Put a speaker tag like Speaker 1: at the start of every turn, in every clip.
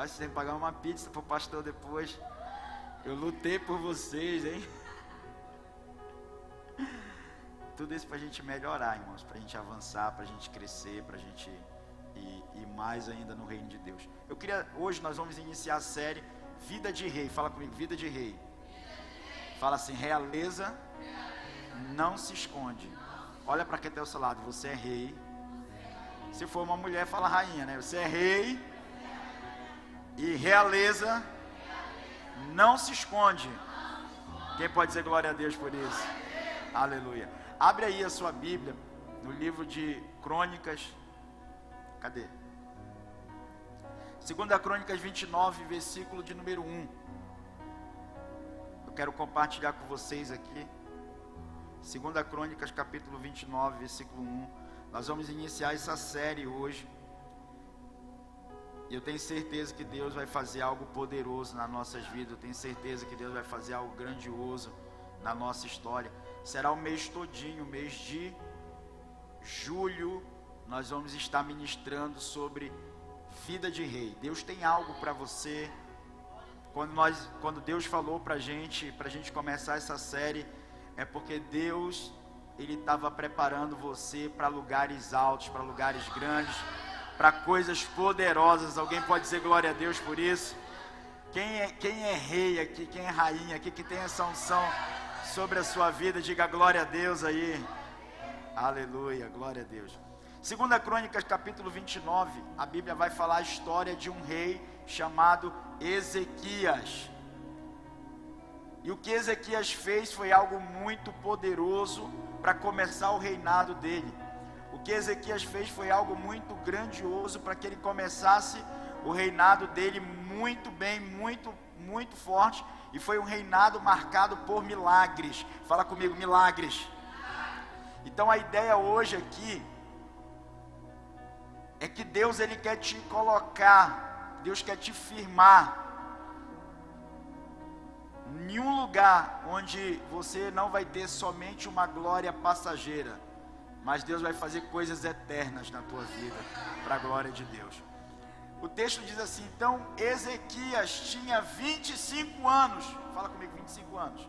Speaker 1: Você tem que pagar uma pizza pro pastor depois. Eu lutei por vocês, hein? Tudo isso pra gente melhorar, irmãos, pra gente avançar, pra gente crescer, pra gente ir mais ainda no reino de Deus. Hoje nós vamos iniciar a série Vida de Rei. Fala comigo, Vida de Rei. Fala assim, realeza não se esconde. Olha para quem está ao seu lado, você é rei. Se for uma mulher, fala rainha, né? Você é rei. E realeza não se esconde. Quem pode dizer glória a Deus por isso? Aleluia. Abre aí a sua Bíblia no livro de Crônicas. Cadê? 2 Crônicas 29, versículo de número 1. Eu quero compartilhar com vocês aqui. 2 Crônicas, capítulo 29, versículo 1. Nós vamos iniciar essa série hoje. E eu tenho certeza que Deus vai fazer algo poderoso nas nossas vidas. Eu tenho certeza que Deus vai fazer algo grandioso na nossa história. Será o mês todinho, o mês de julho. Nós vamos estar ministrando sobre vida de rei. Deus tem algo para você. Quando Deus falou para a gente começar essa série, é porque Deus, Ele estava preparando você para lugares altos, para lugares grandes, para coisas poderosas. Alguém pode dizer glória a Deus por isso? Quem é rei aqui, quem é rainha aqui, que tem essa unção sobre a sua vida, diga glória a Deus aí. Aleluia, glória a Deus. 2 Crônicas, capítulo 29, a Bíblia vai falar a história de um rei chamado Ezequias. E o que Ezequias fez foi algo muito poderoso para começar o reinado dele. O que Ezequias fez foi algo muito grandioso para que ele começasse o reinado dele muito bem, muito forte. E foi um reinado marcado por milagres. Fala comigo, milagres. Então a ideia hoje aqui é que Deus, Ele quer te colocar, Deus quer te firmar em um lugar onde você não vai ter somente uma glória passageira, mas Deus vai fazer coisas eternas na tua vida, para a glória de Deus. O texto diz assim, então Ezequias tinha 25 anos, fala comigo, 25 anos.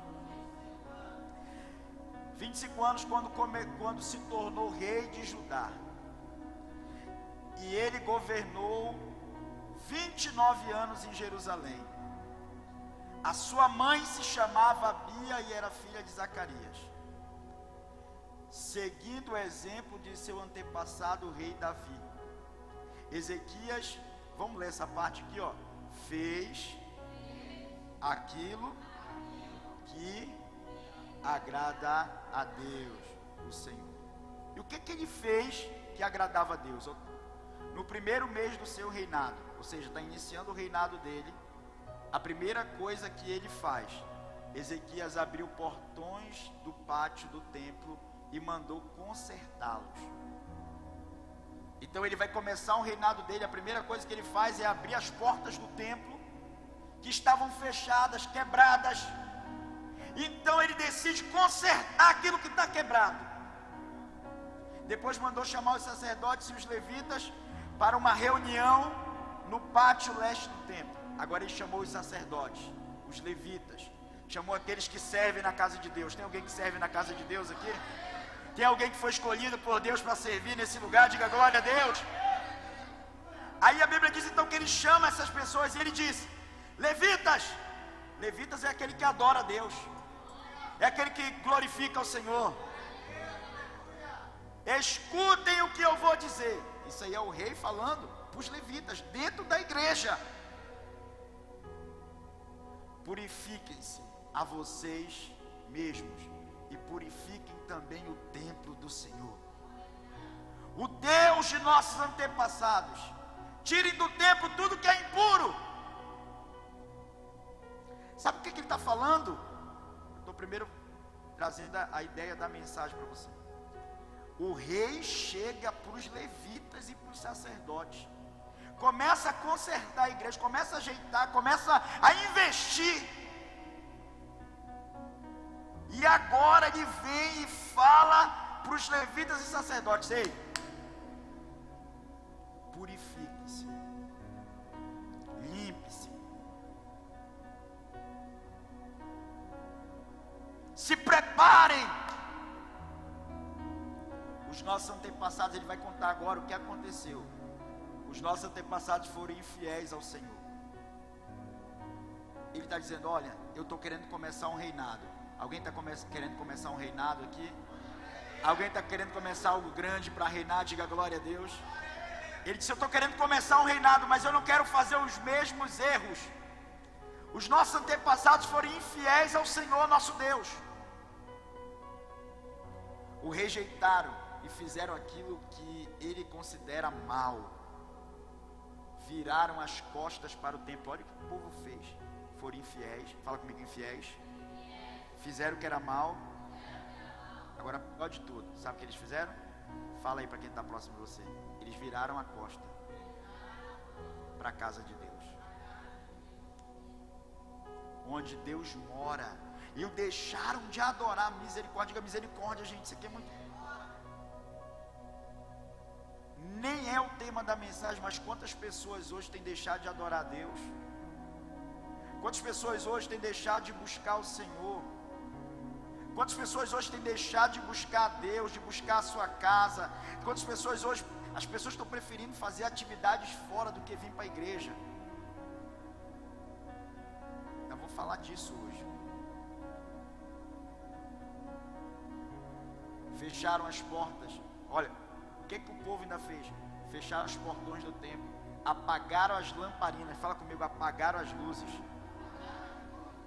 Speaker 1: 25 anos quando se tornou rei de Judá. E ele governou 29 anos em Jerusalém. A sua mãe se chamava Abia e era filha de Zacarias. Seguindo o exemplo de seu antepassado, o rei Davi. Ezequias, vamos ler essa parte aqui, ó. Fez aquilo que agrada a Deus, o Senhor. E o que ele fez que agradava a Deus? No primeiro mês do seu reinado, ou seja, está iniciando o reinado dele, a primeira coisa que ele faz, Ezequias abriu portões do pátio do templo e mandou consertá-los. Então ele vai começar o reinado dele, a primeira coisa que ele faz é abrir as portas do templo, que estavam fechadas, quebradas. Então ele decide consertar aquilo que está quebrado. Depois mandou chamar os sacerdotes e os levitas para uma reunião no pátio leste do templo. Agora ele chamou os sacerdotes, os levitas, chamou aqueles que servem na casa de Deus. Tem alguém que serve na casa de Deus aqui? Tem alguém que foi escolhido por Deus para servir nesse lugar? Diga glória a Deus. Aí a Bíblia diz então que ele chama essas pessoas e ele diz, levitas é aquele que adora a Deus, é aquele que glorifica o Senhor. Escutem o que eu vou dizer. Isso aí é o rei falando para os levitas, dentro da igreja. Purifiquem-se a vocês mesmos e purifiquem também o templo do Senhor, o Deus de nossos antepassados. Tirem do templo tudo que é impuro. Sabe o que ele está falando? Eu estou primeiro trazendo a ideia da mensagem para você. O rei chega para os levitas e para os sacerdotes, começa a consertar a igreja, começa a ajeitar, começa a investir. E agora ele vem e fala para os levitas e sacerdotes, ei, purifiquem-se, Se preparem. Os nossos antepassados, ele vai contar agora o que aconteceu. Os nossos antepassados foram infiéis ao Senhor. Ele está dizendo, olha, eu estou querendo começar um reinado. Alguém está querendo começar um reinado aqui? Alguém está querendo começar algo grande para reinar? Diga glória a Deus. Ele disse, eu estou querendo começar um reinado, mas eu não quero fazer os mesmos erros. Os nossos antepassados foram infiéis ao Senhor nosso Deus. O rejeitaram e fizeram aquilo que ele considera mal. Viraram as costas para o templo. Olha o que o povo fez. Foram infiéis. Fala comigo, infiéis. Fizeram o que era mal. Agora, pior de tudo, sabe o que eles fizeram? Fala aí para quem está próximo de você. Eles viraram a costa para a casa de Deus, onde Deus mora, e o deixaram de adorar. Misericórdia, diga misericórdia, gente. Isso aqui é muito... Nem é o tema da mensagem, mas quantas pessoas hoje têm deixado de adorar a Deus? Quantas pessoas hoje têm deixado de buscar o Senhor? Quantas pessoas hoje têm deixado de buscar a Deus, de buscar a sua casa? Quantas pessoas hoje, as pessoas estão preferindo fazer atividades fora do que vir para a igreja? Eu vou falar disso hoje. Fecharam as portas. Olha, o que o povo ainda fez? Fecharam os portões do templo, apagaram as lamparinas. Fala comigo, apagaram as luzes.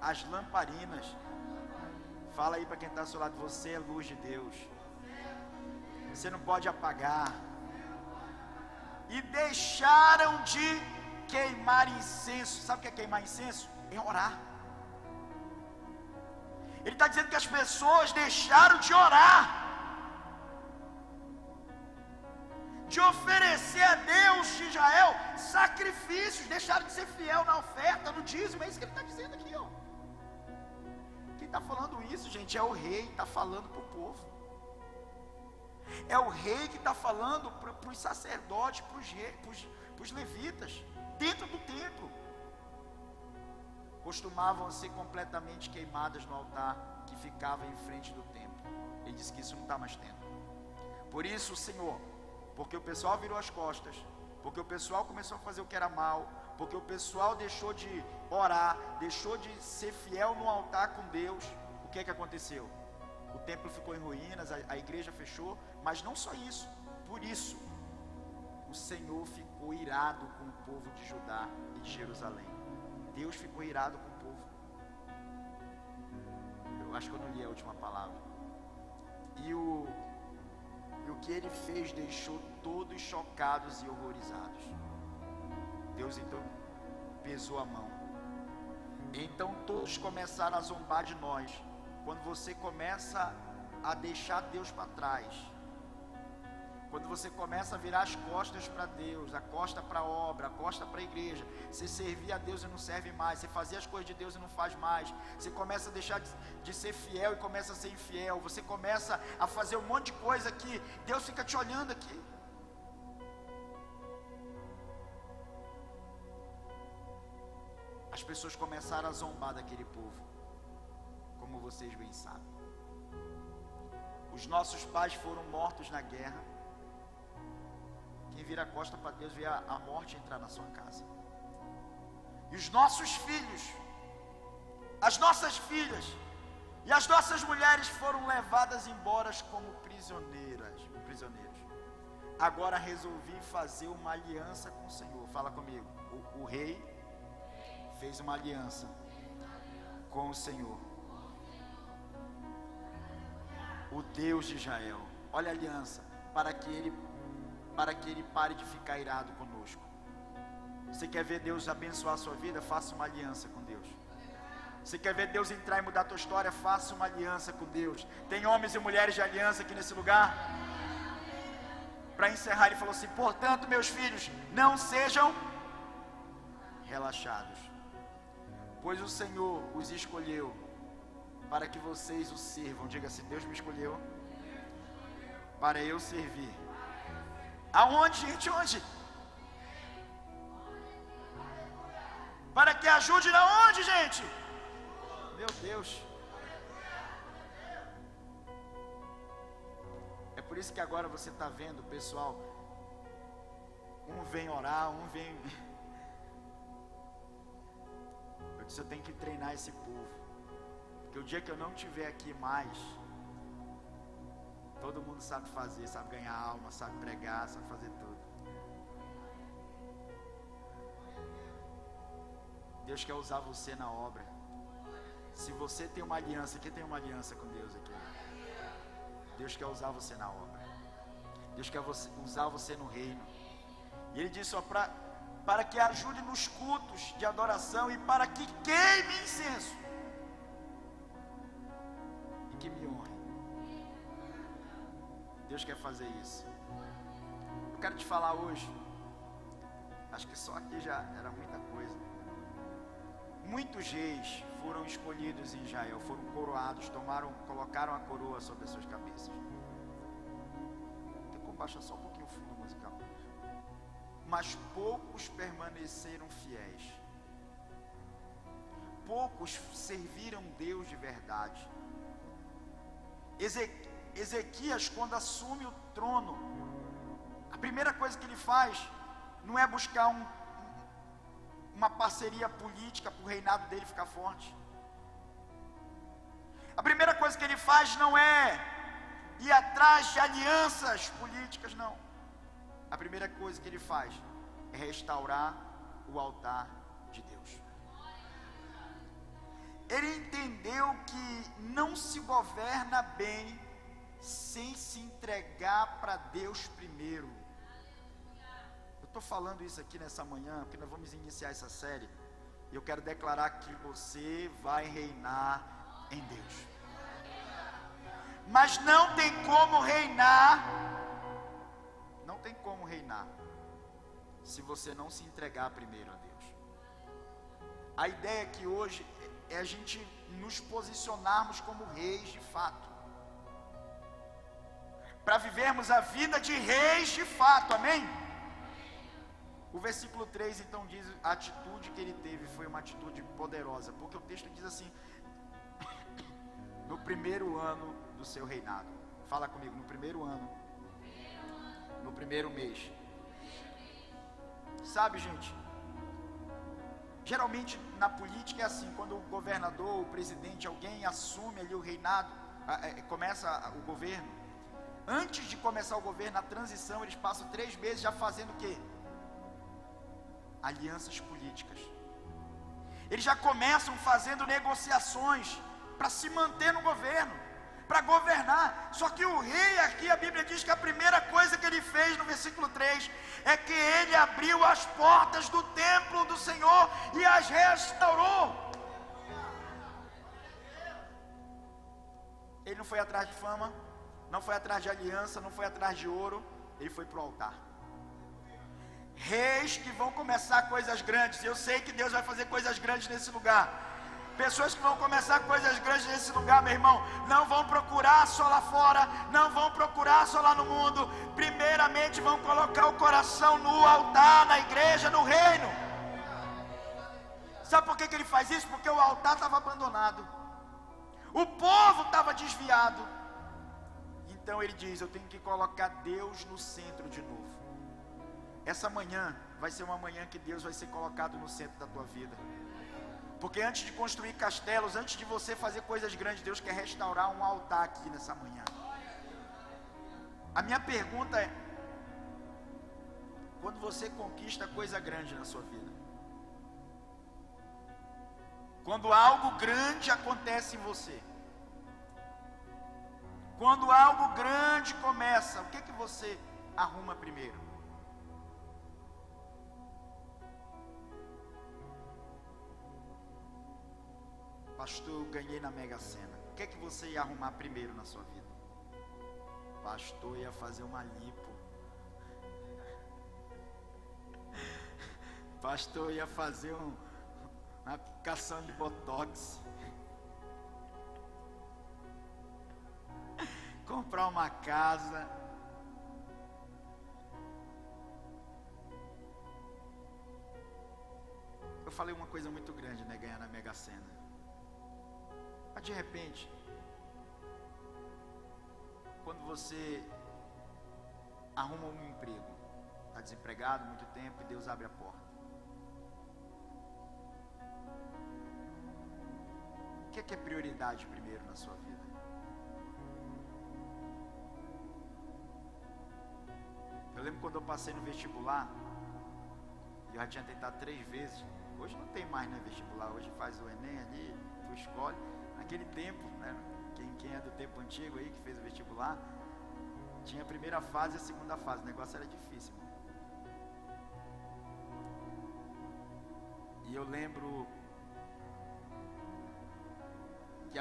Speaker 1: As lamparinas. Fala aí para quem está ao seu lado, você é luz de Deus. Você não pode apagar. E deixaram de queimar incenso. Sabe o que é queimar incenso? É orar. Ele está dizendo que as pessoas deixaram de orar, de oferecer a Deus de Israel sacrifícios, deixaram de ser fiel na oferta, no dízimo. É isso que ele está dizendo aqui, ó. Quem está falando isso, gente, é o rei que está falando para o povo. É o rei que está falando para os sacerdotes, para os levitas, dentro do templo. Costumavam ser completamente queimadas no altar que ficava em frente do templo. Ele disse que isso não está mais tendo. Por isso, Senhor, porque o pessoal virou as costas, porque o pessoal começou a fazer o que era mal, porque o pessoal deixou de orar, deixou de ser fiel no altar com Deus, o que é que aconteceu? O templo ficou em ruínas, a igreja fechou, mas não só isso, por isso, o Senhor ficou irado com o povo de Judá e de Jerusalém. Deus ficou irado com o povo. Eu acho que eu não li a última palavra. E o que ele fez deixou todos chocados e horrorizados. Deus então pesou a mão. Então todos começaram a zombar de nós. Quando você começa a deixar Deus para trás, quando você começa a virar as costas para Deus, a costa para a obra, a costa para a igreja, você servir a Deus e não serve mais, você fazia as coisas de Deus e não faz mais, você começa a deixar de ser fiel e começa a ser infiel, você começa a fazer um monte de coisa que Deus fica te olhando aqui. As pessoas começaram a zombar daquele povo, como vocês bem sabem. Os nossos pais foram mortos na guerra. Quem vira a costa para Deus vê a morte entrar na sua casa. E os nossos filhos, as nossas filhas e as nossas mulheres foram levadas embora como prisioneiros. Agora resolvi fazer uma aliança com o Senhor. Fala comigo. O rei fez uma aliança com o Senhor, o Deus de Israel. Olha a aliança, para que ele pare de ficar irado conosco. Você quer ver Deus abençoar a sua vida? Faça uma aliança com Deus. Você quer ver Deus entrar e mudar a tua história? Faça uma aliança com Deus. Tem homens e mulheres de aliança aqui nesse lugar? Para encerrar, ele falou assim: portanto, meus filhos, não sejam relaxados, pois o Senhor os escolheu para que vocês o sirvam. Diga assim: Deus me escolheu para eu servir. Aonde, gente? Onde? Para que ajude na onde, gente? Meu Deus. isso que agora você está vendo, pessoal, um vem orar, um vem... Eu disse, eu tenho que treinar esse povo, porque o dia que eu não estiver aqui mais, todo mundo sabe fazer, sabe ganhar alma, sabe pregar, sabe fazer tudo. Deus quer usar você na obra. Se você tem uma aliança, quem tem uma aliança com Deus aqui? Deus quer usar você na obra. Deus quer usar você no reino. E Ele disse, ó, para que ajude nos cultos de adoração e para que queime incenso e que me honre. Deus quer fazer isso. Eu quero te falar hoje, acho que só aqui já era muita coisa. Muitos reis foram escolhidos em Israel, foram coroados, colocaram a coroa sobre as suas cabeças. Tem como baixar só um pouquinho o fundo musical? Mas poucos permaneceram fiéis. Poucos serviram Deus de verdade. Ezequias, quando assume o trono, a primeira coisa que ele faz não é buscar uma parceria política para o reinado dele ficar forte. A primeira coisa que ele faz não é ir atrás de alianças políticas, não. A primeira coisa que ele faz é restaurar o altar de Deus. Ele entendeu que não se governa bem sem se entregar para Deus primeiro. Eu estou falando isso aqui nessa manhã, porque nós vamos iniciar essa série, e eu quero declarar que você vai reinar em Deus. Mas não tem como reinar, se você não se entregar primeiro a Deus. A ideia aqui hoje é a gente nos posicionarmos como reis de fato, para vivermos a vida de reis de fato, amém? O versículo 3 então diz, a atitude que ele teve foi uma atitude poderosa, porque o texto diz assim, no primeiro ano do seu reinado. Fala comigo, no primeiro ano, no primeiro mês. Sabe, gente, geralmente na política é assim, quando o governador, o presidente, alguém assume ali o reinado, começa o governo, antes de começar o governo, a transição, eles passam 3 meses já fazendo o quê? Alianças políticas. Eles já começam fazendo negociações para se manter no governo, para governar. Só que o rei aqui, a Bíblia diz que a primeira coisa que ele fez no versículo 3 é que ele abriu as portas do templo do Senhor e as restaurou. Ele não foi atrás de fama, não foi atrás de aliança, não foi atrás de ouro, ele foi para o altar. Reis que vão começar coisas grandes, eu sei que Deus vai fazer coisas grandes nesse lugar. Pessoas que vão começar coisas grandes nesse lugar, meu irmão, não vão procurar só lá fora, não vão procurar só lá no mundo, primeiramente vão colocar o coração no altar, na igreja, no reino. Sabe por que ele faz isso? Porque o altar estava abandonado, o povo estava desviado. Então ele diz, eu tenho que colocar Deus no centro de novo. Essa manhã vai ser uma manhã que Deus vai ser colocado no centro da tua vida. Porque antes de construir castelos, antes de você fazer coisas grandes, Deus quer restaurar um altar aqui nessa manhã. A minha pergunta é, quando você conquista coisa grande na sua vida, quando algo grande acontece em você, quando algo grande começa, o que você arruma primeiro? Pastor, eu ganhei na Mega Sena. O que você ia arrumar primeiro na sua vida? Pastor, ia fazer uma lipo. Pastor, ia fazer uma aplicação de botox. Comprar uma casa. Eu falei uma coisa muito grande, né? Ganhar na Mega Sena. Mas de repente, quando você arruma um emprego, está desempregado há muito tempo e Deus abre a porta. O que é prioridade primeiro na sua vida? Eu lembro quando eu passei no vestibular, eu já tinha tentado 3 vezes. Hoje não tem mais, né, vestibular. Hoje faz o Enem ali, tu escolhe. Naquele tempo, né, quem é do tempo antigo aí, que fez o vestibular, tinha a primeira fase e a segunda fase. O negócio era difícil, mano. E eu lembro que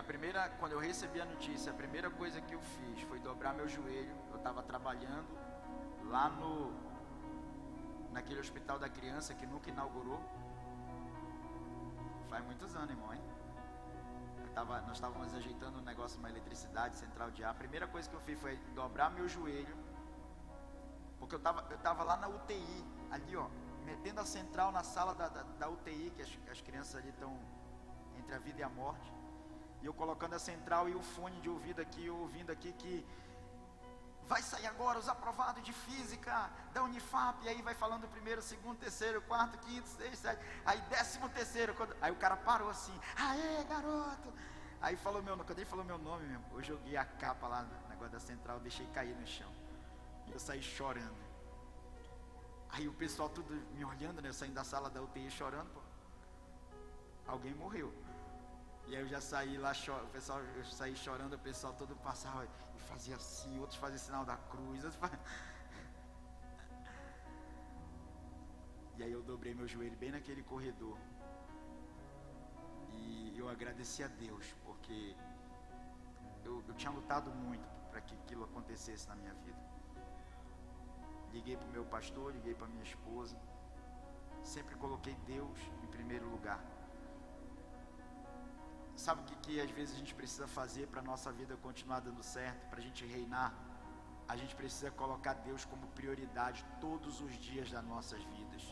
Speaker 1: quando eu recebi a notícia, a primeira coisa que eu fiz foi dobrar meu joelho. Eu estava trabalhando lá naquele hospital da criança que nunca inaugurou. Faz muitos anos, irmão, hein? Nós estávamos ajeitando um negócio, uma eletricidade, central de ar. A primeira coisa que eu fiz foi dobrar meu joelho, porque eu estava lá na UTI, ali ó, metendo a central na sala da UTI, que as crianças ali estão entre a vida e a morte. E eu colocando a central e o fone de ouvido aqui, eu ouvindo aqui que vai sair agora os aprovados de física da Unifap. E aí vai falando primeiro, segundo, terceiro, quarto, quinto, sexto, sétimo. Aí 13º, aí o cara parou assim: aê, garoto! Aí falou meu nome. Quando ele falou meu nome mesmo, eu joguei a capa lá no negócio da central, deixei cair no chão. E eu saí chorando. Aí o pessoal tudo me olhando, né? Eu saindo da sala da UTI chorando, pô. Alguém morreu. E aí eu já saí lá, eu saí chorando, o pessoal todo passava e fazia assim, outros faziam sinal da cruz, E aí eu dobrei meu joelho bem naquele corredor. E eu agradeci a Deus, porque eu tinha lutado muito para que aquilo acontecesse na minha vida. Liguei para o meu pastor, liguei para minha esposa. Sempre coloquei Deus em primeiro lugar. Sabe o que às vezes a gente precisa fazer para a nossa vida continuar dando certo, para a gente reinar? A gente precisa colocar Deus como prioridade todos os dias das nossas vidas.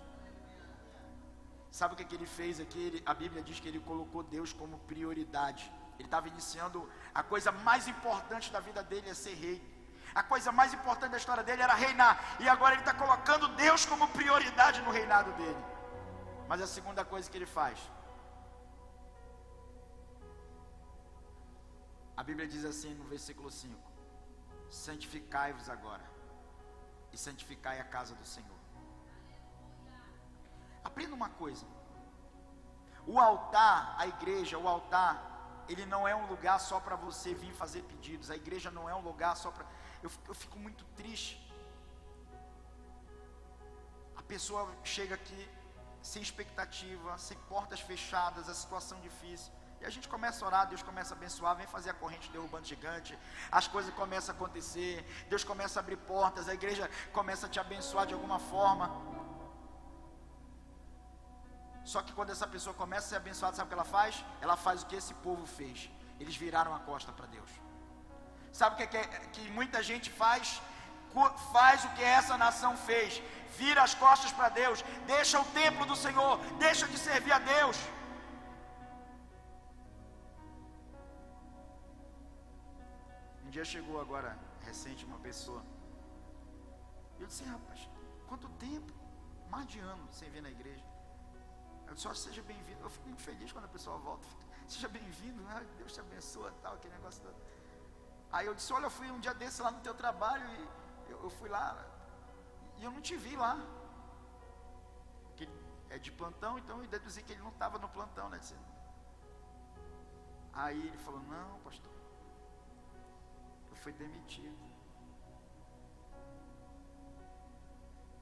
Speaker 1: Sabe o que ele fez aqui? A Bíblia diz que ele colocou Deus como prioridade. Ele estava iniciando a coisa mais importante da vida dele, é ser rei. A coisa mais importante da história dele era reinar. E agora ele está colocando Deus como prioridade no reinado dele. Mas a segunda coisa que ele faz, a Bíblia diz assim no versículo 5: santificai-vos agora e santificai a casa do Senhor. Aprenda uma coisa: o altar, a igreja, o altar, ele não é um lugar só para você vir fazer pedidos. A igreja não é um lugar só para... Eu fico muito triste. A pessoa chega aqui sem expectativa, sem portas fechadas, a situação difícil. E a gente começa a orar, Deus começa a abençoar, vem fazer a corrente derrubando gigante, as coisas começam a acontecer, Deus começa a abrir portas, a igreja começa a te abençoar de alguma forma. Só que quando essa pessoa começa a ser abençoada, sabe o que ela faz? Ela faz o que esse povo fez. Eles viraram a costa para Deus. Sabe o que muita gente faz? Faz o que essa nação fez, vira as costas para Deus, deixa o templo do Senhor, deixa de servir a Deus. Um dia chegou agora, recente, uma pessoa. Eu disse: rapaz, quanto tempo? Mais de ano sem vir na igreja. Eu disse: seja bem-vindo. Eu fico muito feliz quando a pessoa volta. Seja bem-vindo, né? Deus te abençoa, tal, aquele negócio todo. Aí eu disse: olha, eu fui um dia desse lá no teu trabalho e eu fui lá e eu não te vi lá. Porque é de plantão, então eu deduzi que ele não estava no plantão, né? Aí ele falou: não, pastor, eu fui demitido.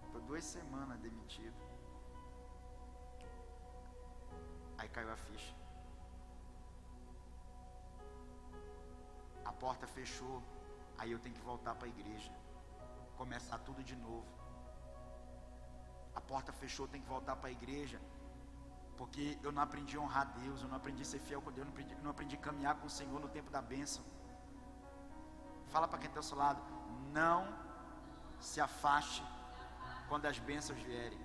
Speaker 1: Estou 2 semanas demitido. Aí caiu a ficha. A porta fechou. Aí eu tenho que voltar para a igreja, começar tudo de novo. A porta fechou, eu tenho que voltar para a igreja, porque eu não aprendi a honrar Deus, eu não aprendi a ser fiel com Deus, não aprendi a caminhar com o Senhor no tempo da bênção. Fala para quem está ao seu lado: não se afaste quando as bênçãos vierem.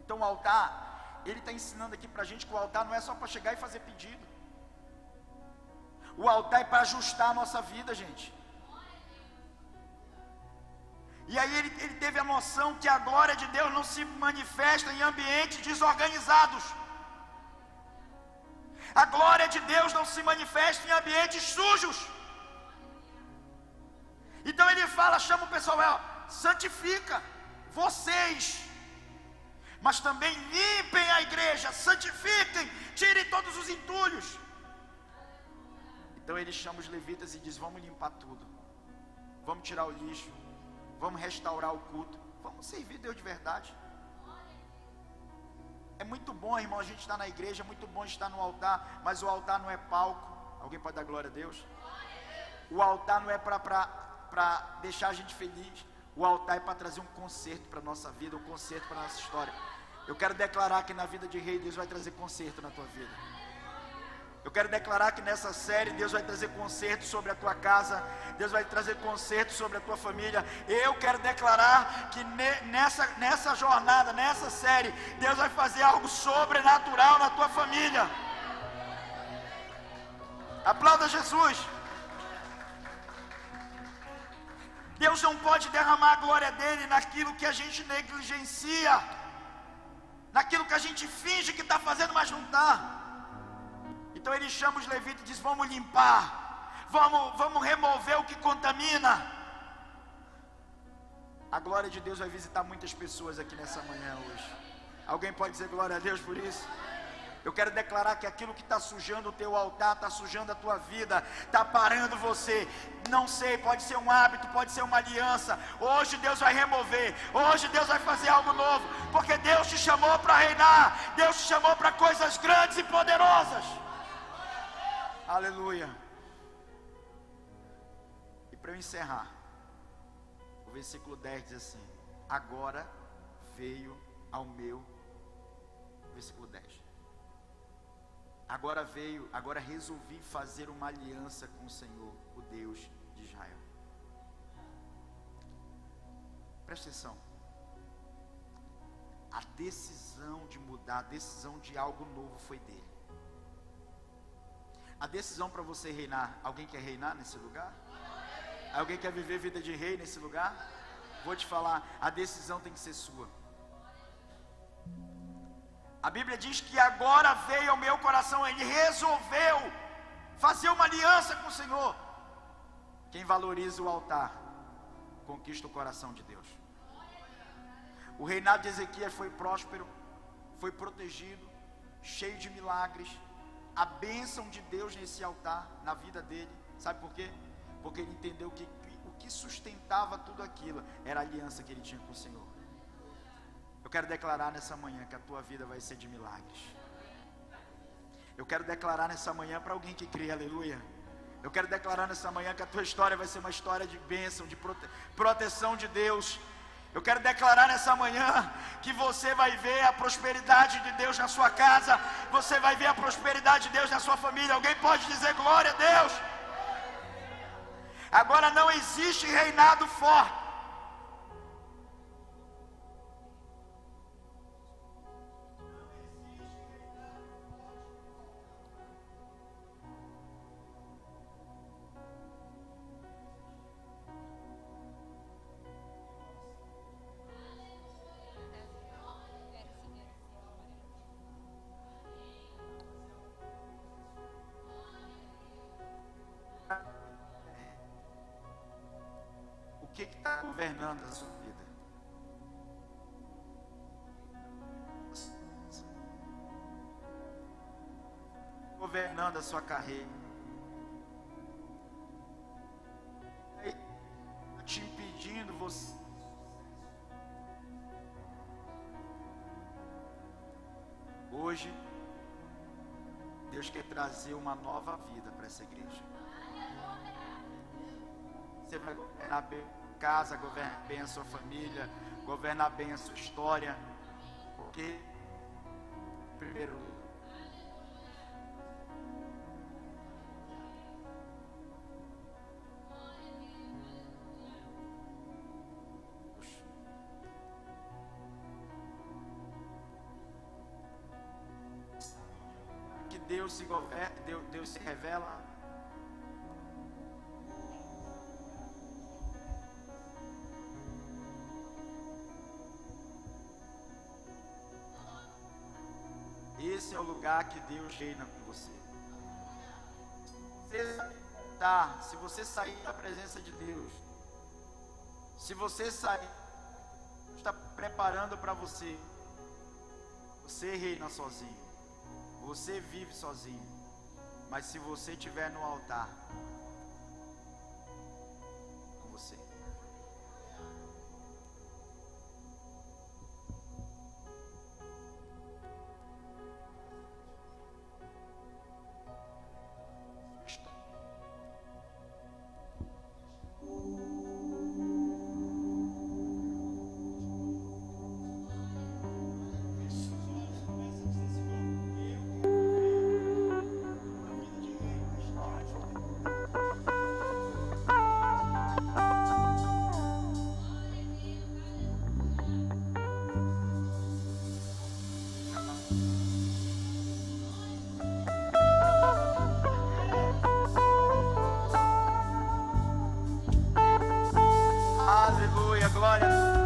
Speaker 1: Então o altar, ele está ensinando aqui para a gente que o altar não é só para chegar e fazer pedido. O altar é para ajustar a nossa vida, gente. E aí ele teve a noção que a glória de Deus não se manifesta em ambientes desorganizados. A glória de Deus não se manifesta em ambientes sujos. Então ele fala, chama o pessoal, santifica vocês, mas também limpem a igreja, santifiquem, tirem todos os entulhos. Então ele chama os levitas e diz, vamos limpar tudo, vamos tirar o lixo, vamos restaurar o culto, vamos servir Deus de verdade. É muito bom, irmão, a gente estar na igreja, é muito bom estar no altar, mas o altar não é palco. Alguém pode dar glória a Deus? O altar não é para deixar a gente feliz. O altar é para trazer um conserto para a nossa vida, um conserto para a nossa história. Eu quero declarar que na vida de rei, Deus vai trazer conserto na tua vida. Eu quero declarar que nessa série Deus vai trazer conserto sobre a tua casa, Deus vai trazer conserto sobre a tua família. Eu quero declarar que nessa jornada, nessa série, Deus vai fazer algo sobrenatural na tua família. Aplauda Jesus. Deus não pode derramar a glória dele naquilo que a gente negligencia, naquilo que a gente finge que está fazendo, mas não está. Então ele chama os levitas e diz, vamos limpar, vamos remover o que contamina. A glória de Deus vai visitar muitas pessoas aqui nessa manhã hoje. Alguém pode dizer glória a Deus por isso? Eu quero declarar que aquilo que está sujando o teu altar, está sujando a tua vida, está parando você, não sei, pode ser um hábito, pode ser uma aliança. Hoje Deus vai remover, hoje Deus vai fazer algo novo, porque Deus te chamou para reinar, Deus te chamou para coisas grandes e poderosas. Aleluia. E para eu encerrar, o versículo 10 diz assim, agora veio ao meu, versículo 10, agora resolvi fazer uma aliança com o Senhor, o Deus de Israel. Presta atenção, a decisão de mudar, a decisão de algo novo foi dele. A decisão para você reinar, alguém quer reinar nesse lugar? Alguém quer viver vida de rei nesse lugar? Vou te falar, a decisão tem que ser sua. A Bíblia diz que agora veio ao meu coração, ele resolveu fazer uma aliança com o Senhor. Quem valoriza o altar, conquista o coração de Deus. O reinado de Ezequias foi próspero, foi protegido, cheio de milagres. A bênção de Deus nesse altar, na vida dele, sabe por quê? Porque ele entendeu que o que sustentava tudo aquilo era a aliança que ele tinha com o Senhor. Eu quero declarar nessa manhã que a tua vida vai ser de milagres. Eu quero declarar nessa manhã para alguém que crê, aleluia. Eu quero declarar nessa manhã que a tua história vai ser uma história de bênção, de proteção de Deus. Eu quero declarar nessa manhã que você vai ver a prosperidade de Deus na sua casa, você vai ver a prosperidade de Deus na sua família. Alguém pode dizer glória a Deus? Agora não existe reinado forte. O que está governando a sua vida? Governando a sua carreira, te impedindo você. Hoje Deus quer trazer uma nova vida para essa igreja. Você vai governar bem a casa, governar bem a sua família, governar bem a sua história, porque primeiro que Deus se revela esse é o lugar que Deus reina com você. Se você sair da presença de Deus, se você sair, está preparando para você. Você reina sozinho, você vive sozinho, mas se você estiver no altar, com você. Aleluia, glória a Deus.